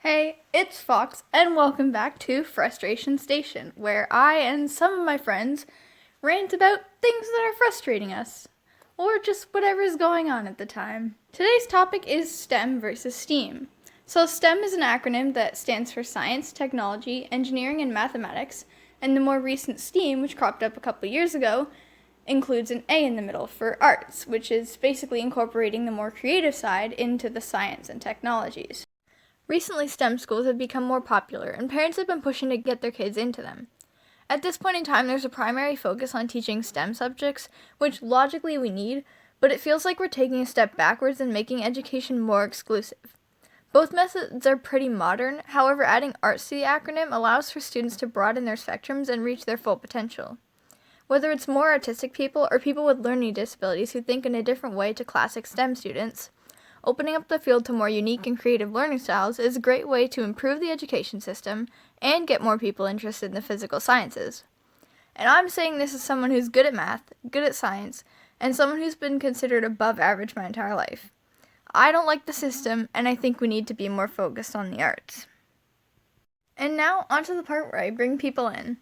Hey, it's Fox, and welcome back to Frustration Station, where I and some of my friends rant about things that are frustrating us, or just whatever's going on at the time. Today's topic is STEM versus STEAM. So, STEM is an acronym that stands for Science, Technology, Engineering, and Mathematics, and the more recent STEAM, which cropped up a couple years ago, includes an A in the middle for arts, which is basically incorporating the more creative side into the science and technologies. Recently, STEM schools have become more popular, and parents have been pushing to get their kids into them. At this point in time, there's a primary focus on teaching STEM subjects, which logically we need, but it feels like we're taking a step backwards and making education more exclusive. Both methods are pretty modern, however, adding arts to the acronym allows for students to broaden their spectrums and reach their full potential. Whether it's more artistic people or people with learning disabilities who think in a different way to classic STEM students, opening up the field to more unique and creative learning styles is a great way to improve the education system and get more people interested in the physical sciences. And I'm saying this as someone who's good at math, good at science, and someone who's been considered above average my entire life. I don't like the system, and I think we need to be more focused on the arts. And now, onto the part where I bring people in.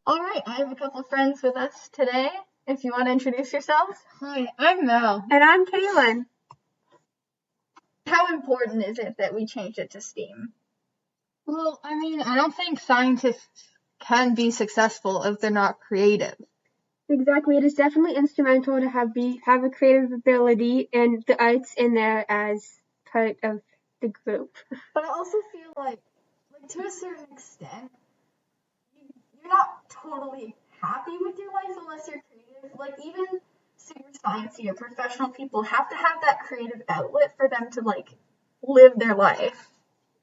Alright, I have a couple friends with us today. If you want to introduce yourselves. Hi, I'm Mel. And I'm Kaylin. How important is it that we change it to STEAM? Well, I don't think scientists can be successful if they're not creative. Exactly. It is definitely instrumental to have a creative ability and the arts in there as part of the group. But I also feel like to a certain extent, you're not totally happy with your life unless you're creative. Like, even super sciencey or professional people have to have that creative outlet for them to, live their life.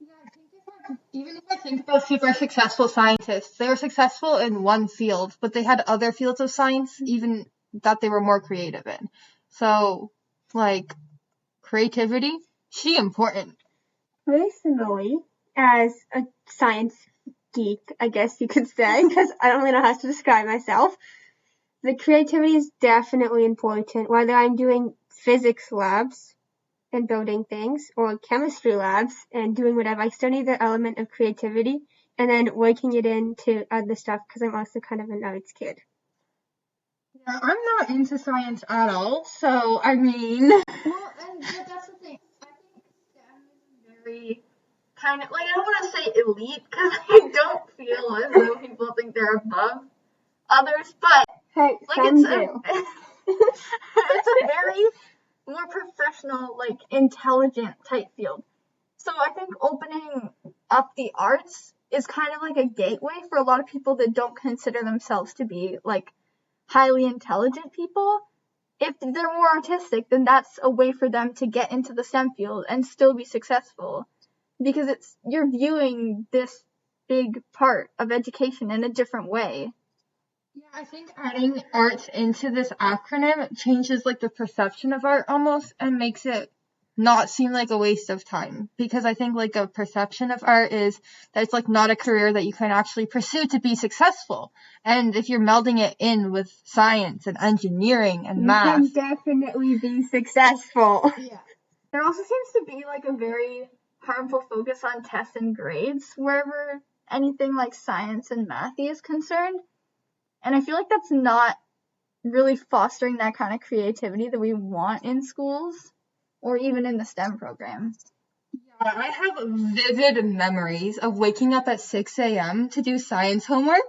Yeah, even if I think about super successful scientists, they were successful in one field, but they had other fields of science even that they were more creative in. So, creativity, she important. Personally, as a science geek, I guess you could say, because I don't really know how to describe myself, the creativity is definitely important, whether I'm doing physics labs and building things or chemistry labs and doing whatever. I still need the element of creativity and then working it into other stuff because I'm also kind of an arts kid. Yeah, I'm not into science at all, so Well, but that's the thing. I think STEM is very kind of, I don't want to say elite because I don't feel as though people think they're above others, but Hey, some do. it's a very more professional, intelligent type field. So I think opening up the arts is kind of like a gateway for a lot of people that don't consider themselves to be, highly intelligent people. If they're more artistic, then that's a way for them to get into the STEM field and still be successful. Because you're viewing this big part of education in a different way. Yeah, I think adding arts into this acronym changes the perception of art almost and makes it not seem like a waste of time. Because I think a perception of art is that it's not a career that you can actually pursue to be successful. And if you're melding it in with science and engineering and math, you can definitely be successful. Yeah. There also seems to be a very harmful focus on tests and grades wherever anything like science and math is concerned. And I feel like that's not really fostering that kind of creativity that we want in schools or even in the STEM program. Yeah, I have vivid memories of waking up at 6 a.m. to do science homework.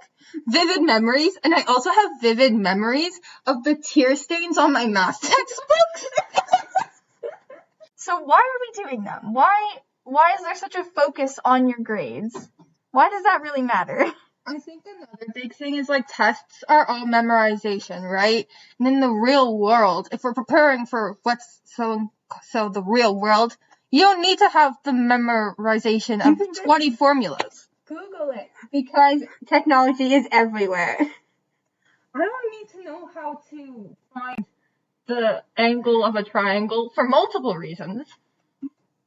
Vivid memories. And I also have vivid memories of the tear stains on my math textbooks. So why are we doing them? Why is there such a focus on your grades? Why does that really matter? I think another big thing is tests are all memorization, right? And in the real world, if we're preparing for what's so the real world, you don't need to have the memorization of 20 formulas. Google it because technology is everywhere. I don't need to know how to find the angle of a triangle for multiple reasons,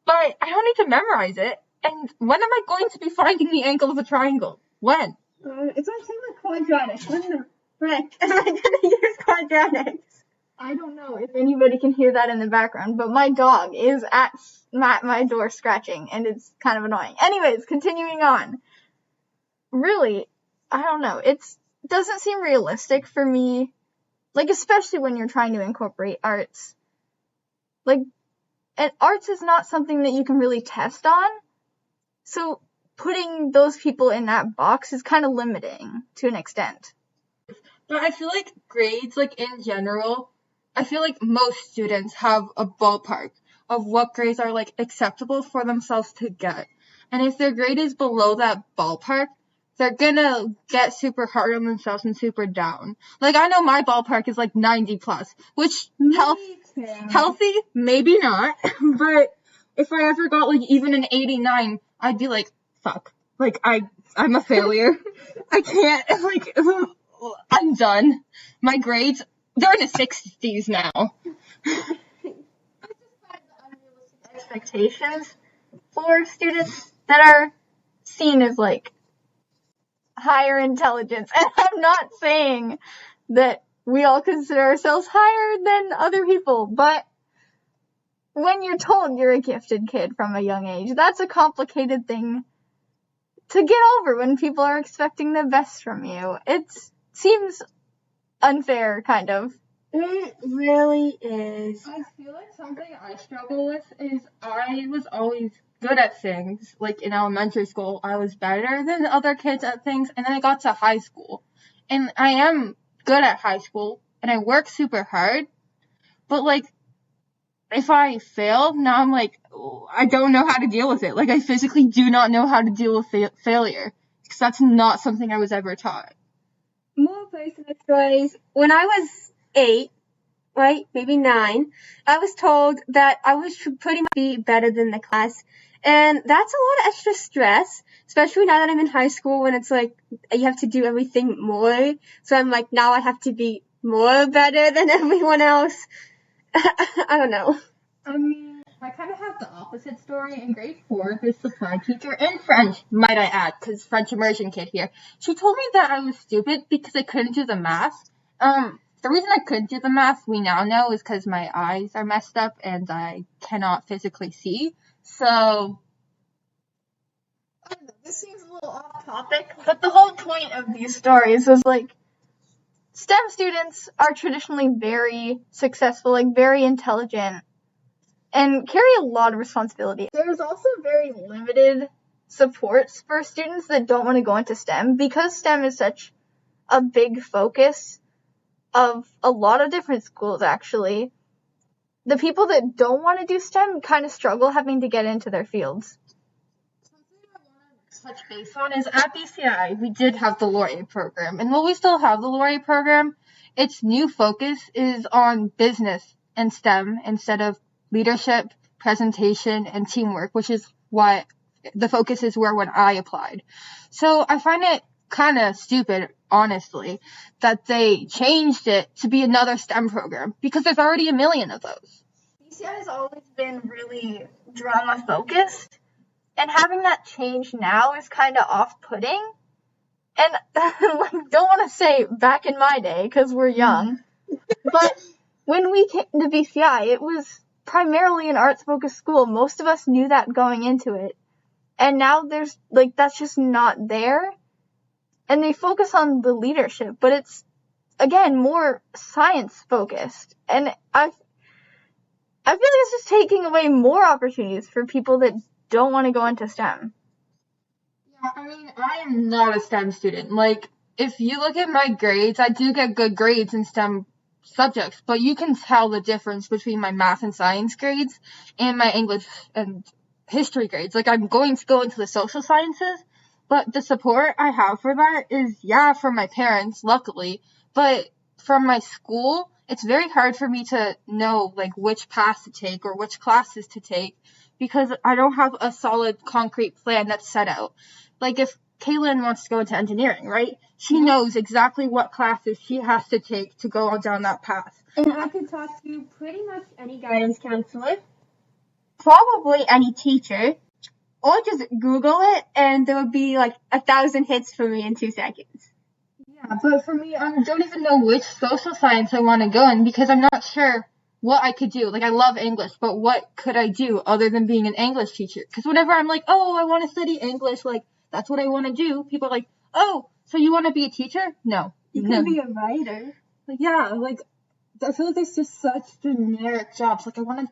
but I don't need to memorize it. And when am I going to be finding the angle of a triangle? When? It's like quadratics. When the frick am I going to use quadratics? I don't know if anybody can hear that in the background, but my dog is at my door scratching, and it's kind of annoying. Anyways, continuing on. Really, I don't know. It doesn't seem realistic for me, like, especially when you're trying to incorporate arts. Like, and arts is not something that you can really test on, so putting those people in that box is kind of limiting to an extent. But I feel like grades, like in general, I feel like most students have a ballpark of what grades are like acceptable for themselves to get. And if their grade is below that ballpark, they're gonna get super hard on themselves and super down. Like, I know my ballpark is like 90 plus, which healthy, maybe not. But if I ever got like even an 89, I'd be like, fuck. Like, I'm a failure. I can't, like, I'm done. My grades, they're in the 60s now. I just find the unrealistic expectations for students that are seen as, like, higher intelligence. And I'm not saying that we all consider ourselves higher than other people, but when you're told you're a gifted kid from a young age, that's a complicated thing to get over when people are expecting the best from you. It seems unfair, kind of. It really is. I feel like something I struggle with is I was always good at things. Like in elementary school, I was better than other kids at things, and then I got to high school. And I am good at high school, and I work super hard, but like, if I fail, now I'm like, I don't know how to deal with it. Like, I physically do not know how to deal with failure, because that's not something I was ever taught. More personal stories. When I was 8, right, maybe 9, I was told that I was pretty much be better than the class. And that's a lot of extra stress, especially now that I'm in high school when it's like you have to do everything more. So I'm like, now I have to be more better than everyone else. I don't know. I mean, I kind of have the opposite story. In grade 4, this supply teacher, in French, might I add, because French immersion kid here, she told me that I was stupid because I couldn't do the math. The reason I couldn't do the math, we now know, is because my eyes are messed up and I cannot physically see. So, I don't know, this seems a little off topic, but the whole point of these stories is, like, STEM students are traditionally very successful, like, very intelligent, and carry a lot of responsibility. There's also very limited supports for students that don't want to go into STEM, because STEM is such a big focus of a lot of different schools, actually. The people that don't want to do STEM kind of struggle having to get into their fields. something I want to touch base on is at BCI, we did have the laureate program. And while we still have the laureate program, its new focus is on business and STEM instead of leadership, presentation, and teamwork, which is what the focus is where when I applied. So I find it kind of stupid, honestly, that they changed it to be another STEM program, because there's already a million of those. BCI has always been really drama focused, and having that change now is kind of off-putting. And like, don't want to say back in my day, because we're young, but when we came to BCI, it was primarily an arts-focused school. Most of us knew that going into it. And now there's, like, that's just not there. And they focus on the leadership, but it's, again, more science-focused. And I feel like it's just taking away more opportunities for people that don't want to go into STEM. Yeah, I mean, I am not a STEM student. Like, if you look at my grades, I do get good grades in STEM subjects, but you can tell the difference between my math and science grades and my English and history grades. Like, I'm going to go into the social sciences, but the support I have for that is, yeah, from my parents, luckily, but from my school, it's very hard for me to know, like, which path to take or which classes to take, because I don't have a solid, concrete plan that's set out. Like, if Kaylin wants to go into engineering, right? She knows exactly what classes she has to take to go down that path. And I could talk to pretty much any guidance counselor, probably any teacher, or just Google it, and there would be like 1,000 hits for me in 2 seconds. Yeah, Yeah, but for me, I don't even know which social science I want to go in because I'm not sure what I could do. Like, I love English, but what could I do other than being an English teacher? Because whenever I'm like, oh, I want to study English, like, that's what I want to do, people are like, oh, so you want to be a teacher? No. You No. could be a writer. Like, yeah, like, I feel like there's just such generic jobs. Like, I want to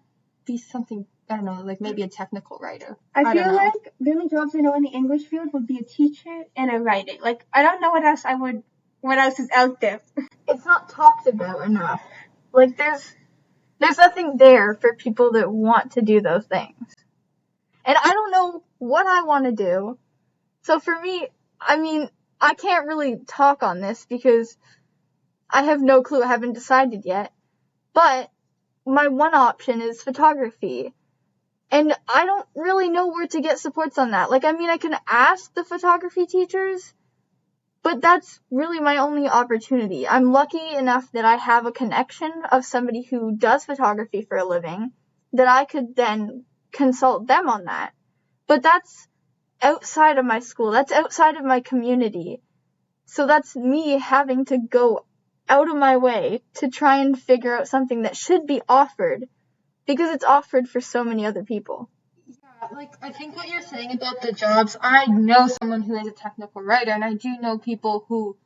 be something, I don't know, like maybe a technical writer. I don't feel know. like the only jobs I know in the English field would be a teacher and a writer. Like, I don't know what else is out there. It's not talked about enough. Like, there's nothing there for people that want to do those things. And I don't know what I want to do. So for me, I mean, I can't really talk on this because I have no clue. I haven't decided yet. But my one option is photography. And I don't really know where to get supports on that. Like, I mean, I can ask the photography teachers, but that's really my only opportunity. I'm lucky enough that I have a connection of somebody who does photography for a living that I could then consult them on that. But that's outside of my school. That's outside of my community. So that's me having to go out of my way to try and figure out something that should be offered because it's offered for so many other people. Yeah, like, I think what you're saying about the jobs, I know someone who is a technical writer, and I do know people who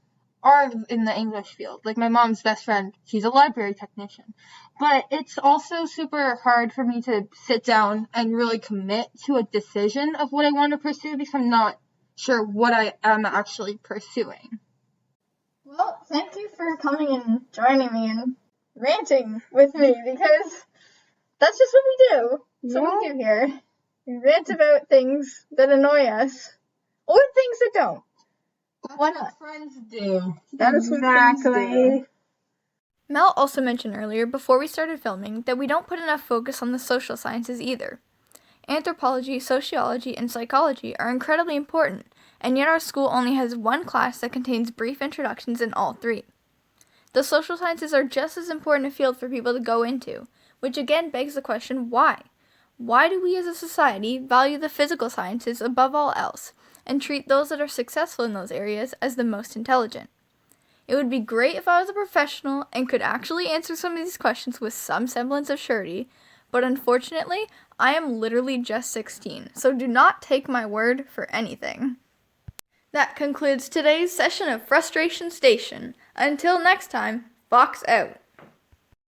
are in the English field. Like, my mom's best friend, she's a library technician. But it's also super hard for me to sit down and really commit to a decision of what I want to pursue because I'm not sure what I am actually pursuing. Well, thank you for coming and joining me and ranting with me because that's just what we do. That's what we do here. We rant about things that annoy us or things that don't. Why not? Friends do. That is what friends do. Exactly. Mel also mentioned earlier, before we started filming, that we don't put enough focus on the social sciences either. Anthropology, sociology, and psychology are incredibly important, and yet our school only has one class that contains brief introductions in all three. The social sciences are just as important a field for people to go into, which again begs the question, why? Why do we as a society value the physical sciences above all else, and treat those that are successful in those areas as the most intelligent? It would be great if I was a professional and could actually answer some of these questions with some semblance of surety, but unfortunately, I am literally just 16, so do not take my word for anything. That concludes today's session of Frustration Station. Until next time, Fox out.